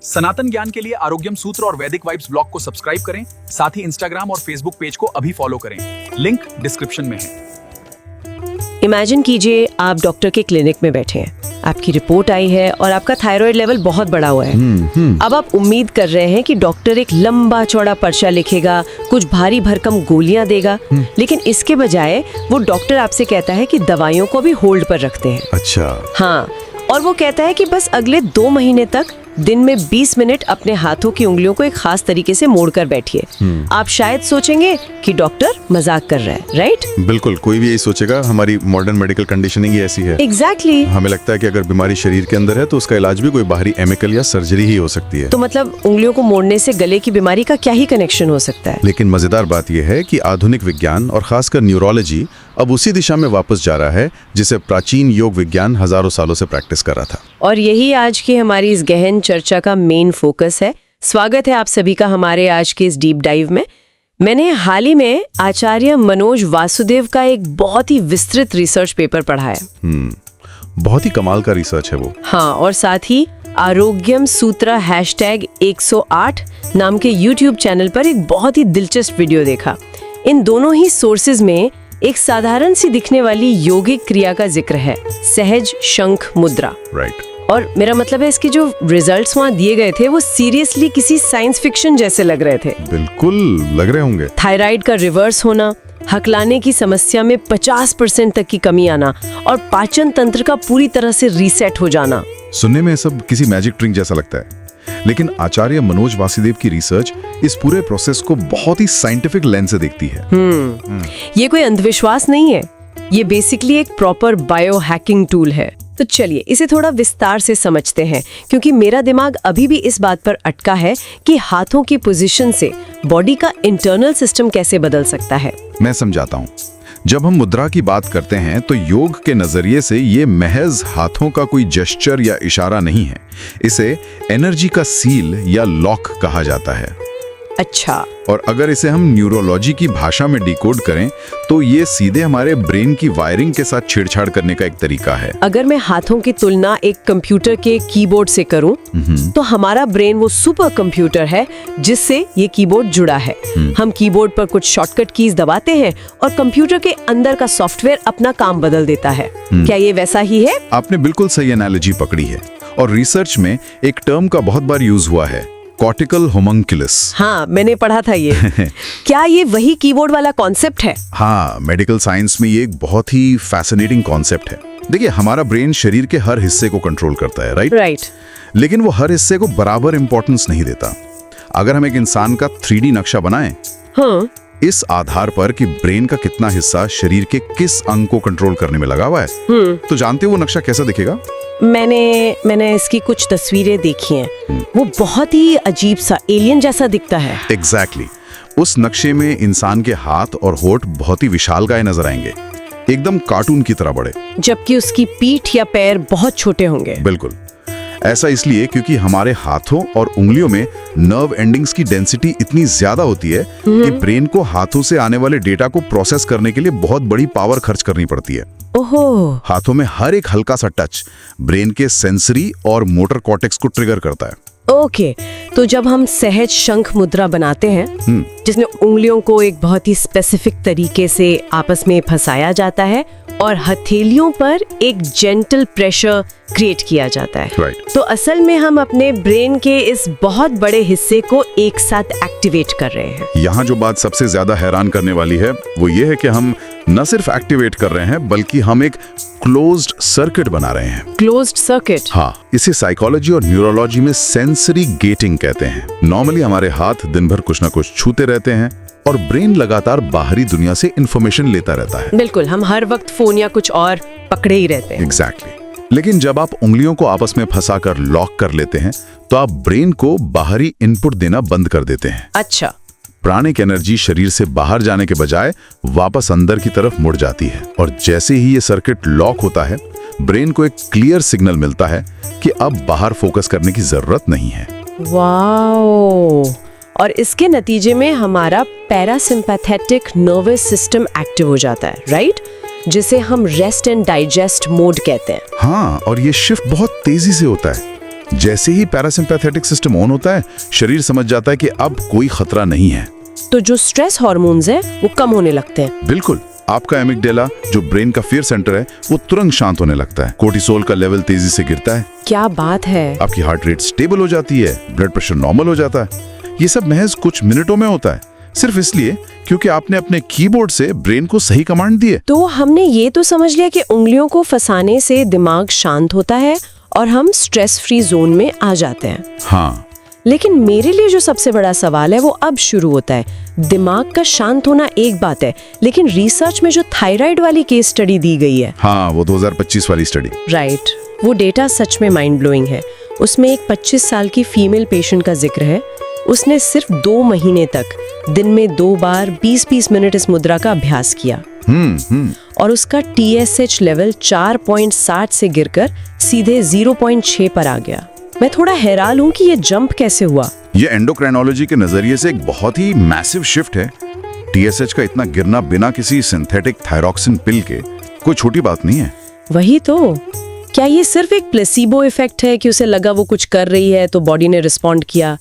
सनातन ज्ञान के लिए आरोग्यम सूत्र और वैदिक वाइब्स ब्लॉग को सब्सक्राइब करें। साथ ही इंस्टाग्राम और फेसबुक पेज को अभी फॉलो करें। लिंक डिस्क्रिप्शन में है। इमेजिन कीजिए आप डॉक्टर के क्लिनिक में बैठे हैं, आपकी रिपोर्ट आई है और आपका थायराइड लेवल बहुत बढ़ा हुआ है। अब आप उम्मीद कर रहे हैं कि डॉक्टर एक लंबा चौड़ा पर्चा लिखेगा, कुछ भारी भरकम गोलियां देगा, लेकिन इसके बजाय वो डॉक्टर आपसे कहता है कि दवाइयों को भी होल्ड पर रखते हैं। अच्छा। हाँ, और वो कहता है कि बस अगले 2 महीने तक दिन में 20 मिनट अपने हाथों की उंगलियों को एक खास तरीके से मोड़कर बैठिए। आप शायद सोचेंगे कि डॉक्टर मजाक कर रहा है, राइट? बिल्कुल, कोई भी यही सोचेगा। हमारी मॉडर्न मेडिकल कंडीशनिंग ही ऐसी है। एग्जैक्टली। हमें लगता है कि अगर बीमारी शरीर के अंदर है तो उसका इलाज भी कोई बाहरी केमिकल या सर्जरी ही हो सकती है। तो मतलब उंगलियों को मोड़ने से गले की बीमारी का क्या ही कनेक्शन हो सकता है? लेकिन मजेदार बात यह है कि आधुनिक विज्ञान और खासकर न्यूरोलॉजी अब उसी दिशा में वापस जा रहा है जिसे प्राचीन योग विज्ञान हजारों सालों से प्रैक्टिस कर रहा था। और यही आज की हमारी इस गहन चर्चा का मेन फोकस है। स्वागत है आप सभी का हमारे आज के इस डीप डाइव में। मैंने हाल ही में आचार्य मनोज वासुदेव का एक बहुत ही विस्तृत रिसर्च पेपर पढ़ा है। बहुत ही कमाल का रिसर्च है वो। हाँ, और साथ ही आरोग्यम सूत्र #108 नाम के YouTube चैनल पर एक बहुत ही दिलचस्प वीडियो देखा। इन दोनों ही सोर्सेज में एक साधारण सी दिखने वाली योगिक क्रिया का जिक्र है, सहज शंख मुद्रा। राइट। और मेरा मतलब है इसके जो रिजल्ट्स वहाँ दिए गए थे वो सीरियसली किसी साइंस फिक्शन जैसे लग रहे थे। बिल्कुल लग रहे होंगे। थायराइड का रिवर्स होना, हकलाने की समस्या में 50% तक की कमी आना और पाचन तंत्र का पूरी तरह से रीसेट हो जाना। सुनने में सब किसी मैजिक ट्रिक जैसा लगता है, लेकिन आचार्य मनोज वासुदेव की रिसर्च इस पूरे प्रोसेस को बहुत ही साइंटिफिक लेंस से देखती है। ये कोई अंधविश्वास नहीं है, ये बेसिकली एक प्रॉपर बायो हैकिंग टूल है। तो चलिए इसे थोड़ा विस्तार से समझते हैं, क्योंकि मेरा दिमाग अभी भी इस बात पर अटका है कि हाथों की पोजीशन से बॉडी का इंटरनल सिस्टम कैसे बदल सकता है। मैं समझाता हूँ। जब हम मुद्रा की बात करते हैं तो योग के नजरिए से ये महज हाथों का कोई जेस्चर या इशारा नहीं है। इसे एनर्जी का सील या लॉक कहा जाता है। अच्छा। और अगर इसे हम न्यूरोलॉजी की भाषा में डिकोड करें तो ये सीधे हमारे ब्रेन की वायरिंग के साथ छेड़छाड़ करने का एक तरीका है। अगर मैं हाथों की तुलना एक कंप्यूटर के कीबोर्ड से करूं, तो हमारा ब्रेन वो सुपर कंप्यूटर है जिससे ये कीबोर्ड जुड़ा है। हम कीबोर्ड पर कुछ शॉर्टकट कीज दबाते हैं और कंप्यूटर के अंदर का सॉफ्टवेयर अपना काम बदल देता है। क्या ये वैसा ही है? आपने बिल्कुल सही एनालॉजी पकड़ी है। और रिसर्च में एक टर्म का बहुत बार यूज हुआ है, कॉर्टिकल होमंकुलस। हाँ, मैंने पढ़ा था ये। क्या ये वही कीबोर्ड वाला कॉन्सेप्ट है? हाँ, मेडिकल साइंस में ये एक बहुत ही फैसिनेटिंग कॉन्सेप्ट है। देखिए, हमारा ब्रेन शरीर के हर हिस्से को कंट्रोल करता है, राइट? लेकिन वो हर हिस्से को बराबर इंपॉर्टेंस नहीं देता। अगर हम एक इंसान का 3D नक्शा बनाएं, हाँ, इस आधार पर कि ब्रेन का कितना हिस्सा शरीर के किस अंग को कंट्रोल करने में लगा हुआ है, तो जानते हो वो नक्शा कैसा दिखेगा? मैंने इसकी कुछ तस्वीरें देखी हैं। वो बहुत ही अजीब सा एलियन जैसा दिखता है। एग्जैक्टली। उस नक्शे में इंसान के हाथ और होठ बहुत ही विशालकाय नजर आएंगे, एकदम कार्टून की तरह बड़े, जबकि उसकी पीठ या पैर बहुत छोटे होंगे। बिल्कुल। ऐसा इसलिए क्योंकि हमारे हाथों और उंगलियों में नर्व एंडिंग्स की डेंसिटी इतनी ज्यादा होती है कि ब्रेन को हाथों से आने वाले डेटा को प्रोसेस करने के लिए बहुत बड़ी पावर खर्च करनी पड़ती है। ओहो। हाथों में हर एक हल्का सा टच ब्रेन के सेंसरी और मोटर कॉर्टेक्स को ट्रिगर करता है। ओके, तो जब हम सहज शंख मुद्रा बनाते हैं, जिसमें उंगलियों को एक बहुत ही स्पेसिफिक तरीके से आपस में फंसाया जाता है और हथेलियों पर एक जेंटल प्रेशर क्रिएट किया जाता है, राइट। तो असल में हम अपने ब्रेन के इस बहुत बड़े हिस्से को एक साथ एक्टिवेट कर रहे हैं। यहाँ जो बात सबसे ज्यादा हैरान करने वाली है वो ये है कि हम न सिर्फ एक्टिवेट कर रहे हैं बल्कि हम एक क्लोज्ड सर्किट बना रहे हैं। Closed circuit? हाँ, इसे साइकोलॉजी और न्यूरोलॉजी में सेंसरी गेटिंग कहते हैं। नॉर्मली हमारे हाथ दिन भर कुछ ना कुछ छूते रहते हैं और ब्रेन लगातार बाहरी दुनिया से इंफॉर्मेशन लेता रहता है। बिल्कुल, हम हर वक्त फोन या कुछ और पकड़े ही रहते हैं। एग्जैक्टली। लेकिन जब आप उंगलियों को आपस में फंसाकर लॉक कर लेते हैं तो आप ब्रेन को बाहरी इनपुट देना बंद कर देते हैं। अच्छा। प्राणिक एनर्जी शरीर से बाहर जाने के बजाय वापस अंदर की तरफ मुड़ जाती है और जैसे ही ये सर्किट लॉक होता है, ब्रेन को एक क्लियर सिग्नल मिलता है कि अब बाहर फोकस करने की जरूरत नहीं है। वाओ। और इसके नतीजे में हमारा पैरासिम्पैथेटिक नर्वस सिस्टम एक्टिव हो जाता है, राइट? जिसे हम रेस्ट एंड डाइजेस्ट मोड कहते हैं। हाँ, और ये शिफ्ट बहुत तेजी से होता है। जैसे ही पैरासिम्पैथेटिक सिस्टम ऑन होता है, शरीर समझ जाता है कि अब कोई खतरा नहीं है। तो जो स्ट्रेस हार्मोन्स हैं वो कम होने लगते हैं। बिल्कुल, आपका एमिगडाला जो ब्रेन का फियर सेंटर है वो तुरंत शांत होने लगता है, कोर्टिसोल का लेवल तेजी से गिरता है, क्या बात है। आपकी हार्ट रेट स्टेबल हो जाती है, ब्लड प्रेशर नॉर्मल हो जाता है। ये सब महज कुछ मिनटों में होता है, सिर्फ इसलिए क्योंकि आपने अपने कीबोर्ड से ब्रेन को सही कमांड दिए। तो हमने ये तो समझ लिया कि उंगलियों को फंसाने से दिमाग शांत होता है और हम स्ट्रेस फ्री जोन में आ जाते हैं। हाँ, लेकिन मेरे लिए जो सबसे बड़ा सवाल है वो अब शुरू होता है। दिमाग का शांत होना एक बात है, लेकिन रिसर्च में जो थायराइड वाली केस स्टडी दी गई है, हाँ, वो 2025 वाली स्टडी। राइट, वो डेटा सच में माइंड ब्लोइंग है। उसमें एक 25 साल की फीमेल पेशेंट का जिक्र है। उसने सिर्फ 2 महीने तक दिन में 2 बार 20-20 मिनट इस मुद्रा का अभ्यास किया और उसका TSH लेवल 4.7 से गिरकर सीधे 0.6 पर आ गया। मैं थोड़ा हैरान हूँ कि ये जंप कैसे हुआ। ये एंडोक्राइनोलॉजी के नजरिए से एक बहुत ही मैसिव शिफ्ट है। TSH का इतना गिरना बिना किसी सिंथेटिक थायरॉक्सिन पिल के कोई छोटी बात नहीं है। वही तो, क्या ये सिर्फ एक प्लेसिबो इफेक्ट है कि उसे लगा वो कुछ कर रही है तो बॉडी ने रिस्पॉन्ड किया,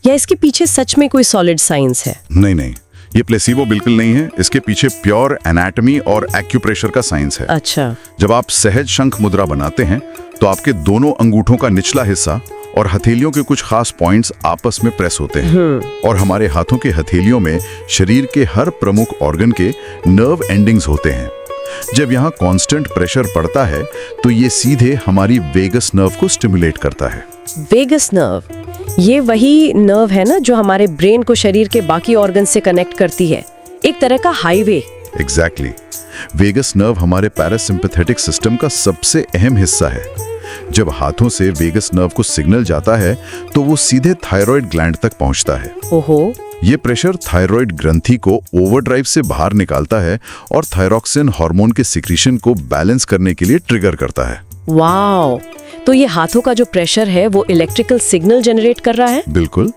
या इसके पीछे सच में कोई सॉलिड साइंस है? नहीं नहीं, ये प्लेसिबो बिल्कुल नहीं है। इसके पीछे प्योर एनाटॉमी और एक्यूप्रेशर का साइंस है। अच्छा। जब आप सहज शंख मुद्रा बनाते हैं तो आपके दोनों अंगूठों का निचला हिस्सा और हथेलियों के कुछ खास पॉइंट्स आपस में प्रेस होते हैं और हमारे हाथों के हथेलियों में शरीर के हर प्रमुख ऑर्गन के नर्व एंडिंग्स होते हैं। जब यहाँ कांस्टेंट प्रेशर पड़ता है तो ये सीधे हमारी वेगस नर्व को स्टिमुलेट करता है। वेगस नर्व, ये वही नर्व है ना जो हमारे ब्रेन को शरीर के बाकी ऑर्गन से कनेक्ट करती है, एक तरह का हाईवे। एग्जैक्टली। वेगस नर्व हमारे पैरासिम्पैथेटिक सिस्टम का सबसे अहम हिस्सा है। जब हाथों से वेगस नर्व को सिग्नल जाता है तो वो सीधे थायराइड ग्लैंड तक पहुंचता है। ओहो। ये प्रेशर थायराइड ग्रंथि को ओवरड्राइव से बाहर निकालता है और थायरॉक्सिन हार्मोन के सिक्रीशन को बैलेंस करने के लिए ट्रिगर करता है। वाओ, तो ये हाथों का जो प्रेशर है वो इलेक्ट्रिकल सिग्नल जनरेट कर रहा है? बिल्कुल।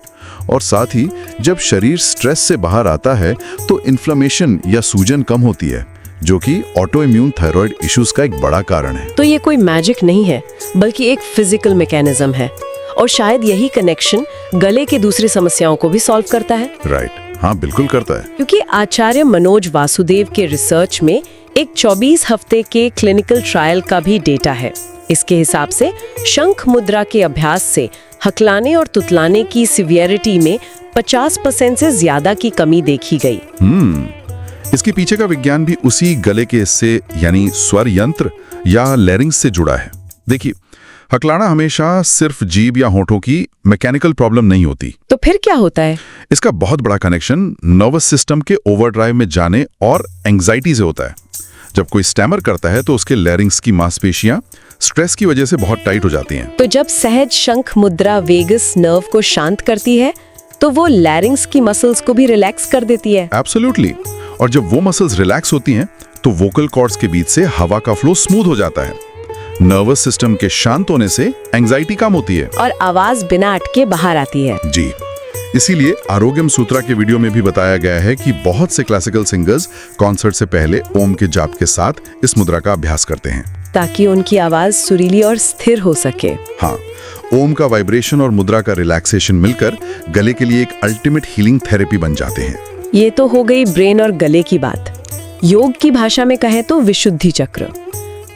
और साथ ही जब शरीर स्ट्रेस से बाहर आता है तो इन्फ्लेमेशन या सूजन कम होती है, जो कि ऑटो इम्यून थायराइड इश्यूज का एक बड़ा कारण है। तो ये कोई मैजिक नहीं है, बल्कि एक फिजिकल मैकेनिज्म है, और शायद यही कनेक्शन गले की दूसरी समस्याओं को भी सॉल्व करता है। राइट, हाँ बिल्कुल करता है। क्योंकि आचार्य मनोज वासुदेव के रिसर्च में एक 24 हफ्ते के क्लिनिकल ट्रायल का भी डेटा है। इसके हिसाब से शंख मुद्रा के अभ्यास से हकलाने और तुतलाने की सिवियरिटी में 50% से ज्यादा की कमी देखी गई। इसके पीछे का विज्ञान भी उसी गले के हिस्से यानी स्वर यंत्र या लैरिंग्स से जुड़ा है। देखिए, हकलाना हमेशा सिर्फ जीभ या होठों की मैकेनिकल प्रॉब्लम नहीं होती। तो फिर क्या होता है? इसका बहुत बड़ा कनेक्शन नर्वस सिस्टम के ओवरड्राइव में जाने और एंजाइटी से होता है। जब कोई स्टैमर करता है तो उसके लैरिंग्स की मांसपेशियां स्ट्रेस की वजह से बहुत टाइट हो जाती हैं। तो जब सहज शंख मुद्रा वेगस नर्व को शांत करती है तो वो लैरिंग्स की मसल्स को भी रिलैक्स कर देती है। एब्सोल्युटली। और जब वो मसल्स रिलैक्स होती हैं तो वोकल कॉर्ड्स के बीच से हवा का फ्लो स्मूथ हो जाता है। नर्वस सिस्टम के शांत होने से एंजाइटी कम होती है और आवाज बिना अटके बाहर आती है। जी, इसीलिए आरोग्यम सूत्रा के वीडियो में भी बताया गया है कि बहुत से क्लासिकल सिंगर्स कॉन्सर्ट से पहले ओम के जाप के साथ इस मुद्रा का अभ्यास करते हैं, ताकि उनकी आवाज सुरीली और स्थिर हो सके। हाँ, ओम का वाइब्रेशन और मुद्रा का रिलैक्सेशन मिलकर गले के लिए एक अल्टीमेट हीलिंग थेरेपी बन जाते हैं। ये तो हो गई ब्रेन और गले की बात। योग की भाषा में कहें तो विशुद्धि चक्र।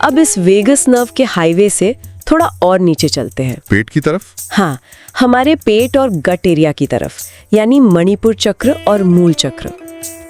अब इस वेगस नर्व के हाईवे से थोड़ा और नीचे चलते हैं, पेट की तरफ। हाँ, हमारे पेट और गट एरिया की तरफ, यानी मणिपुर चक्र और मूल चक्र।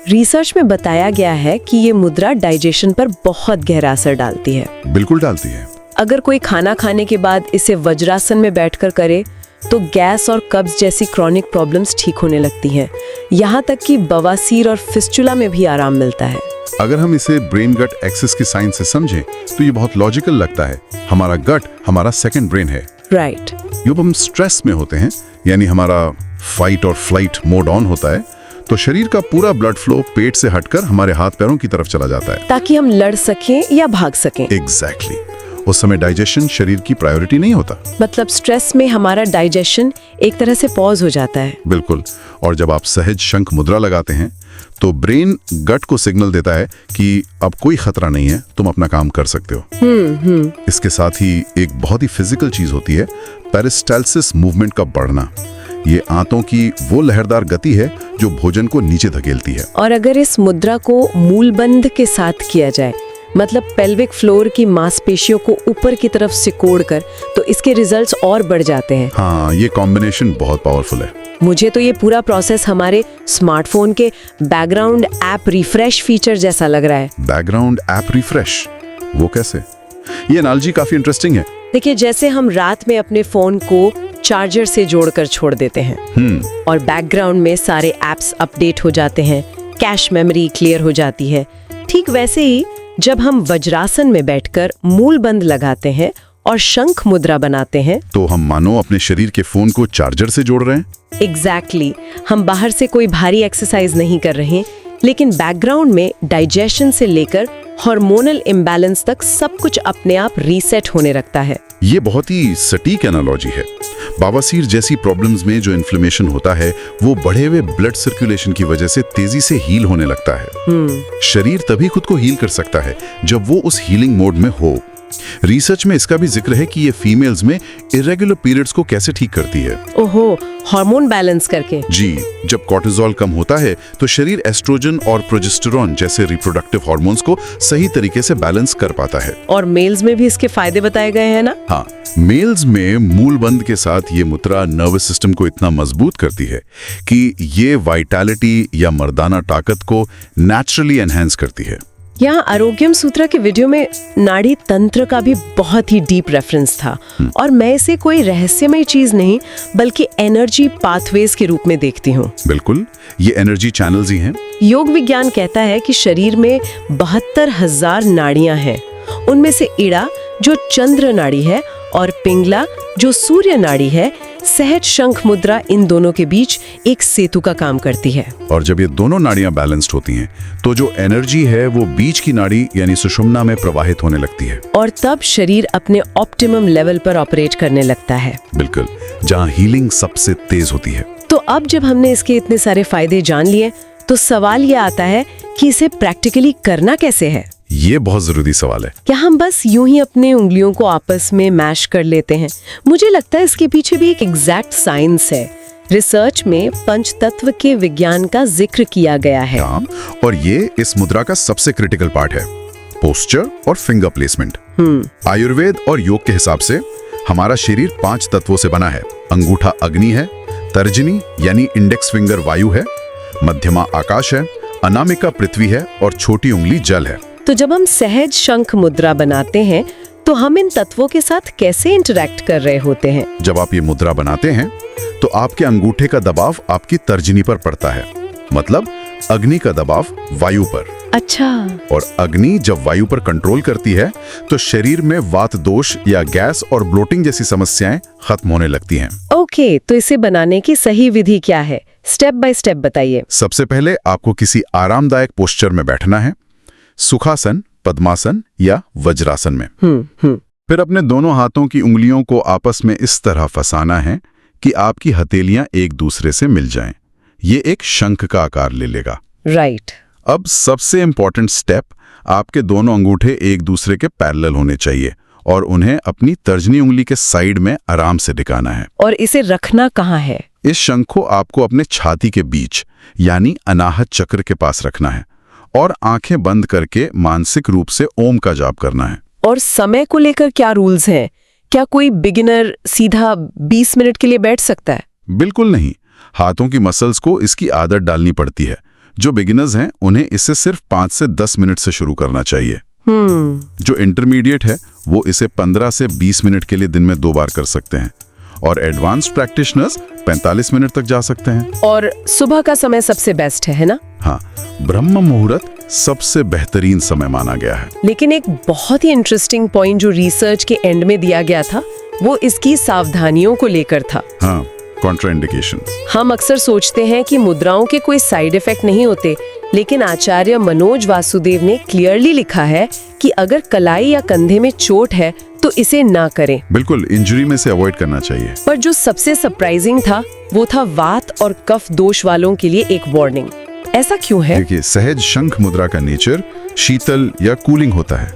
रिसर्च में बताया गया है कि ये मुद्रा डाइजेशन पर बहुत गहरा असर डालती है। बिल्कुल डालती है। अगर कोई खाना खाने के बाद इसे वज्रासन में बैठकर करे तो गैस और कब्ज जैसी क्रॉनिक प्रॉब्लम्स ठीक होने लगती हैं। यहाँ तक कि बवासीर और फिस्टुला में भी आराम मिलता है। अगर हम इसे ब्रेन गट एक्सिस की साइंस से समझें तो ये बहुत लॉजिकल लगता है। हमारा गट हमारा सेकंड ब्रेन है। राइट। जब हम स्ट्रेस में होते हैं, यानी हमारा फाइट और फ्लाइट मोड ऑन होता है, तो शरीर का पूरा ब्लड फ्लो पेट से हटकर हमारे हाथ पैरों की तरफ चला जाता है, ताकि हम लड़ सकें या भाग सकें। एग्जैक्टली। उस समय डाइजेशन शरीर की प्रायोरिटी नहीं होता। मतलब स्ट्रेस में हमारा डाइजेशन एक तरह से पॉज हो जाता है। बिल्कुल। और जब आप सहज शंख मुद्रा लगाते हैं तो ब्रेन गट को सिग्नल देता है कि अब कोई खतरा नहीं है, तुम अपना काम कर सकते हो। इसके साथ ही एक बहुत ही फिजिकल चीज होती है, पेरिस्टाल्सिस मूवमेंट का बढ़ना। ये आंतों की वो लहरदार गति है जो भोजन को नीचे धकेलती है। और अगर इस मुद्रा को मूलबंध के साथ किया जाए, मतलब पेल्विक फ्लोर की मांसपेशियों को ऊपर की तरफ सिकोड़कर, तो इसके रिजल्ट्स और बढ़ जाते हैं। हाँ, ये कॉम्बिनेशन बहुत पावरफुल है। मुझे तो ये पूरा प्रोसेस हमारे स्मार्टफोन के बैकग्राउंड ऐप रिफ्रेश फीचर जैसा लग रहा है। बैकग्राउंड ऐप रिफ्रेश, वो कैसे? ये एनालॉजी काफी इंटरेस्टिंग है। देखिए, जैसे हम रात में अपने फोन को चार्जर से जोड़कर छोड़ देते हैं और बैकग्राउंड में सारे एप्स अपडेट हो जाते हैं, कैश मेमोरी क्लियर हो जाती है, ठीक वैसे ही जब हम वज्रासन में बैठकर मूलबंध लगाते हैं और शंख मुद्रा बनाते हैं, तो हम मानो अपने शरीर के फोन को चार्जर से जोड़ रहे हैं। एग्जैक्टली। हम बाहर से कोई भारी एक्सरसाइज नहीं कर रहे, लेकिन बैकग्राउंड में डाइजेशन से लेकर हार्मोनल इम्बैलेंस तक सब कुछ अपने आप रीसेट होने लगता है। ये बहुत ही सटीक एनालॉजी है। बवासीर जैसी प्रॉब्लम्स में जो इन्फ्लेमेशन होता है, वो बढ़े हुए ब्लड सर्कुलेशन की वजह से तेजी से हील होने लगता है। शरीर तभी खुद को हील कर सकता है जब वो उस हीलिंग मोड में हो। रिसर्च में इसका भी जिक्र है कि ये फीमेल्स में इरेगुलर पीरियड्स को कैसे ठीक करती है। ओहो, हार्मोन बैलेंस करके। जी, जब कॉर्टिसोल कम होता है तो शरीर एस्ट्रोजन और प्रोजेस्टेरॉन जैसे रिप्रोडक्टिव हार्मोन्स को सही तरीके से बैलेंस कर पाता है। और मेल्स में भी इसके फायदे बताए गए हैं ना? हाँ, मेल्स में मूलबंध के साथ ये मुद्रा नर्वस सिस्टम को इतना मजबूत करती है कि ये वाइटैलिटी या मर्दाना ताकत को नेचुरली एनहांस करती है। यहाँ आरोग्यम सूत्र के वीडियो में नाड़ी तंत्र का भी बहुत ही डीप रेफरेंस था, और मैं इसे कोई रहस्यमय चीज नहीं बल्कि एनर्जी पाथवेज के रूप में देखती हूँ। बिल्कुल, ये एनर्जी चैनल्स ही हैं। योग विज्ञान कहता है कि शरीर में 72,000 नाड़ियां हैं। उनमें से इड़ा जो चंद्र नाड़ी है और पिंगला जो सूर्य नाड़ी है, सहज शंख मुद्रा इन दोनों के बीच एक सेतु का काम करती है। और जब ये दोनों नाड़ियां बैलेंस्ड होती हैं, तो जो एनर्जी है वो बीच की नाड़ी यानी सुषुम्ना में प्रवाहित होने लगती है। और तब शरीर अपने ऑप्टिमम लेवल पर ऑपरेट करने लगता है। बिल्कुल, जहां हीलिंग सबसे तेज होती है। तो अब जब हमने इसके इतने सारे फायदे जान लिए, तो सवाल ये आता है कि इसे प्रैक्टिकली करना कैसे है। ये बहुत जरूरी सवाल है। क्या हम बस यूं ही अपने उंगलियों को आपस में मैश कर लेते हैं? मुझे लगता है इसके पीछे भी एक एग्जैक्ट साइंस है। रिसर्च में पंचतत्व के विज्ञान का जिक्र किया गया है। और ये इस मुद्रा का सबसे क्रिटिकल पार्ट है, पोस्चर और फिंगर प्लेसमेंट। आयुर्वेद और योग के हिसाब से हमारा शरीर 5 तत्वों से बना है। अंगूठा अग्नि है, तर्जनी यानी इंडेक्स फिंगर वायु है, मध्यमा आकाश है, अनामिका पृथ्वी है और छोटी उंगली जल है। तो जब हम सहज शंख मुद्रा बनाते हैं, तो हम इन तत्वों के साथ कैसे इंटरैक्ट कर रहे होते हैं? जब आप ये मुद्रा बनाते हैं, तो आपके अंगूठे का दबाव आपकी तर्जनी पर पड़ता है, मतलब अग्नि का दबाव वायु पर। अच्छा। और अग्नि जब वायु पर कंट्रोल करती है, तो शरीर में वात दोष या गैस और ब्लोटिंग जैसी समस्याएं खत्म होने लगती हैं। ओके, तो इसे बनाने की सही विधि क्या है? स्टेप बाय स्टेप बताइए। सबसे पहले आपको किसी आरामदायक पोस्चर में बैठना है, सुखासन, पद्मासन या वज्रासन में। फिर अपने दोनों हाथों की उंगलियों को आपस में इस तरह फंसाना है कि आपकी हथेलियां एक दूसरे से मिल जाएं। ये एक शंख का आकार ले लेगा। राइट। अब सबसे इंपॉर्टेंट स्टेप, आपके दोनों अंगूठे एक दूसरे के पैरेलल होने चाहिए और उन्हें अपनी तर्जनी उंगली के साइड में आराम से टिकाना है। और इसे रखना कहाँ है? इस शंख को आपको अपने छाती के बीच यानी अनाहत चक्र के पास रखना है और आंखें बंद करके मानसिक रूप से ओम का जाप करना है। और समय को लेकर क्या रूल्स हैं? क्या कोई बिगिनर सीधा 20 मिनट के लिए बैठ सकता है? बिल्कुल नहीं, हाथों की मसल्स को इसकी आदत डालनी पड़ती है। जो बिगिनर्स हैं उन्हें इसे सिर्फ 5 से 10 मिनट से शुरू करना चाहिए। जो इंटरमीडिएट है वो इसे 15 से 20 मिनट के लिए दिन में 2 बार कर सकते हैं और एडवांस्ड प्रैक्टिशनर्स 45 मिनट तक जा सकते हैं। और सुबह का समय सबसे बेस्ट है ना? हाँ, ब्रह्म मुहूर्त सबसे बेहतरीन समय माना गया है। लेकिन एक बहुत ही इंटरेस्टिंग पॉइंट जो रिसर्च के एंड में दिया गया था, वो इसकी सावधानियों को लेकर था। हाँ, कॉन्ट्राइंडिकेशंस। हम अक्सर सोचते हैं कि मुद्राओं के कोई साइड इफेक्ट नहीं होते, लेकिन आचार्य मनोज वासुदेव ने क्लियरली लिखा है कि अगर कलाई या कंधे में चोट है तो इसे ना करें। बिल्कुल, इंजरी में से अवॉइड करना चाहिए। पर जो सबसे सरप्राइजिंग था वो था वात और कफ दोष वालों के लिए एक वार्निंग। ऐसा क्यों है? देखिए, सहज शंख मुद्रा का नेचर शीतल या कूलिंग होता है।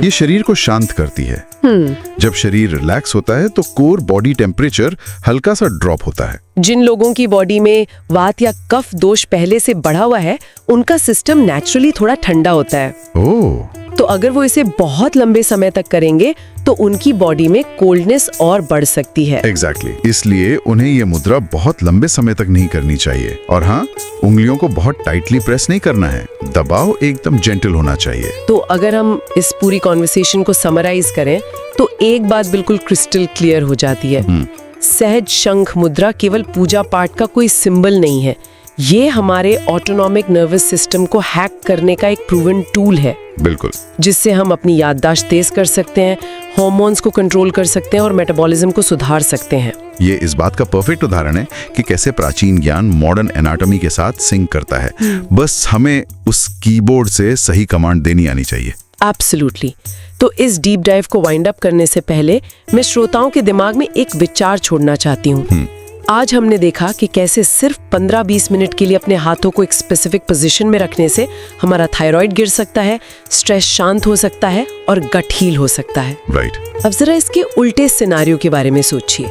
ये शरीर को शांत करती है, जब शरीर रिलैक्स होता है तो कोर बॉडी टेम्परेचर हल्का सा ड्रॉप होता है। जिन लोगों की बॉडी में वात या कफ दोष पहले से बढ़ा हुआ है, उनका सिस्टम नेचुरली थोड़ा ठंडा होता है। ओह, तो अगर वो इसे बहुत लंबे समय तक करेंगे तो उनकी बॉडी में कोल्डनेस और बढ़ सकती है। एग्जैक्टली। इसलिए उन्हें ये मुद्रा बहुत लंबे समय तक नहीं करनी चाहिए। और हाँ, उंगलियों को बहुत टाइटली प्रेस नहीं करना है, दबाव एकदम जेंटल होना चाहिए। तो अगर हम इस पूरी कॉन्वर्सेशन को समराइज करें तो एक बात बिल्कुल क्रिस्टल क्लियर हो जाती है। सहज शंख मुद्रा केवल पूजा पाठ का कोई सिंबल नहीं है, ये हमारे ऑटोनॉमिक नर्वस सिस्टम को हैक करने का एक प्रूवन टूल है। बिल्कुल। जिससे हम अपनी याददाश्त तेज कर सकते हैं, हार्मोन्स को कंट्रोल कर सकते हैं और मेटाबॉलिज्म को सुधार सकते हैं। ये इस बात का परफेक्ट उदाहरण है कि कैसे प्राचीन ज्ञान मॉडर्न एनाटॉमी के साथ सिंक करता है। बस हमें उस कीबोर्ड से सही कमांड देनी आनी चाहिए। एब्सोल्युटली। तो इस डीप डाइव को वाइंड अप करने से पहले मैं श्रोताओं के दिमाग में एक विचार छोड़ना चाहती हूँ। आज हमने देखा कि कैसे सिर्फ 15-20 मिनट के लिए अपने हाथों को एक स्पेसिफिक पोजीशन में रखने से हमारा थायराइड गिर सकता है, स्ट्रेस शांत हो सकता है और गट हील हो सकता है। राइट। अब जरा इसके उल्टे सिनारियो के बारे में सोचिए।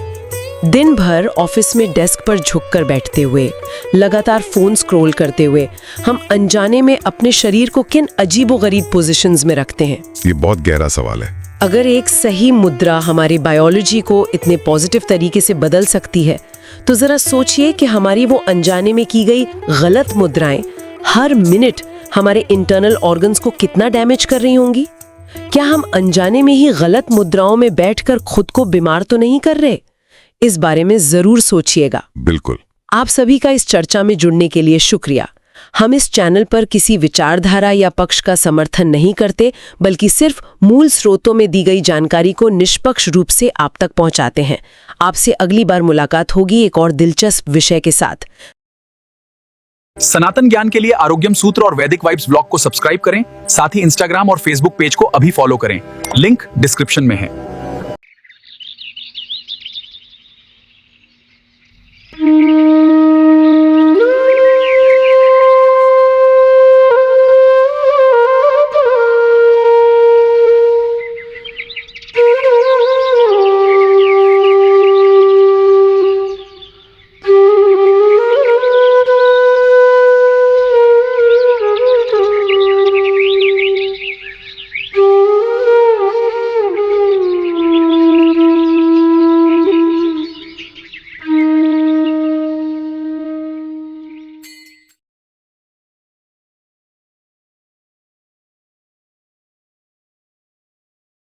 दिन भर ऑफिस में डेस्क पर झुककर बैठते हुए, लगातार फोन स्क्रॉल करते हुए हम अनजाने में अपने शरीर को किन अजीबोगरीब पोजीशंस में रखते हैं। ये बहुत गहरा सवाल है। अगर एक सही मुद्रा हमारी बायोलॉजी को इतने पॉजिटिव तरीके से बदल सकती है, तो जरा सोचिए कि हमारी वो अनजाने में की गई गलत मुद्राएं हर मिनट हमारे इंटरनल ऑर्गन्स को कितना डैमेज कर रही होंगी। क्या हम अनजाने में ही गलत मुद्राओं में बैठकर खुद को बीमार तो नहीं कर रहे? इस बारे में जरूर सोचिएगा। बिल्कुल। आप सभी का इस चर्चा में जुड़ने के लिए शुक्रिया। हम इस चैनल पर किसी विचारधारा या पक्ष का समर्थन नहीं करते, बल्कि सिर्फ मूल स्रोतों में दी गई जानकारी को निष्पक्ष रूप से आप तक पहुंचाते हैं। आपसे अगली बार मुलाकात होगी एक और दिलचस्प विषय के साथ। सनातन ज्ञान के लिए आरोग्यम सूत्र और वैदिक वाइब्स ब्लॉग को सब्सक्राइब करें। साथ ही इंस्टाग्राम और फेसबुक पेज को अभी फॉलो करें। लिंक डिस्क्रिप्शन में है।